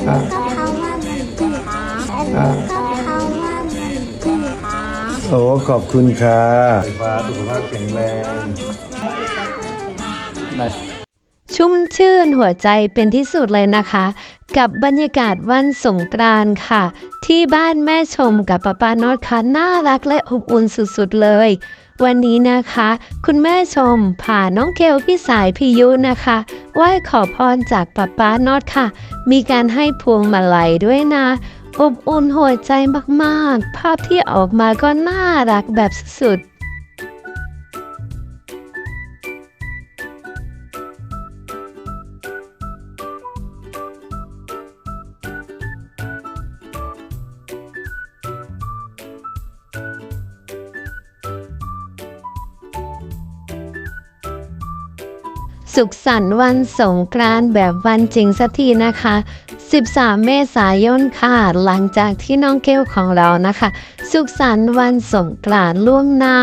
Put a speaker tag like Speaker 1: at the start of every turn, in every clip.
Speaker 1: ก็เพราะว่ามันเกิดก็เพราะว่ามันเกิด
Speaker 2: โอ้ขอบคุณค่ะฟ้าสุขภาพแข็งแรง
Speaker 3: ชุ่มชื่นหัวใจเป็นที่สุดเลยนะคะ กับบรรยากาศวันสงกรานต์ค่ะ ที่บ้านแม่ชมกับป้าโนอตค่ะน่ารักและอบอุ่นสุดๆเลย วันนี้นะคะ คุณแม่ชมพาน้องเกลพี่สายพี่ยุนะคะไหว้ขอพรจากป้าโนอตค่ะ มีการให้พวงมาลัยด้วยนะ อบอุ่นหัวใจมากๆ ภาพที่ออกมาก็น่ารักแบบสุดๆสุขสันต์วันสงกรานต์แบบวันจริงสักทีนะคะ 13 เมษายนค่ะ หลังจากที่น้องเกลของเรานะคะ สุขสันต์วันสงกรานต์ล่วงหน้า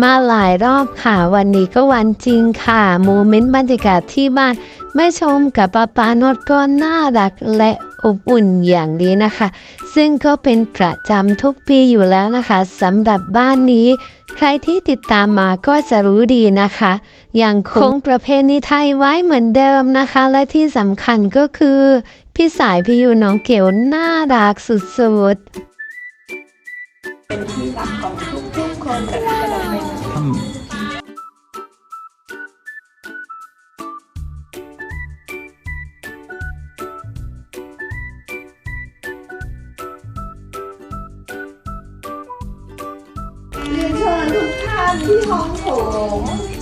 Speaker 3: มาหลายรอบค่ะ วันนี้ก็วันจริงค่ะโมเมนต์บรรยากาศที่บ้านแม่ชมกับป้าโนดก็น่ารักและอบอุ่นอย่างดีนะคะ ซึ่งก็เป็นประจำทุกปีอยู่แล้วนะคะสำหรับบ้านนี้ใครที่ติดตามมาก็จะรู้ดีนะคะยังคงประเพณีไทยไว้เหมือนเดิมนะคะและที่สำคัญก็คือพี่สายพี่ยูน้องเกลน่ารักสุดๆ
Speaker 4: เป็นที่รักของทุกๆคนแบบที่เราเป็นเรียนเชิญทุกท่านที่ห้องโถง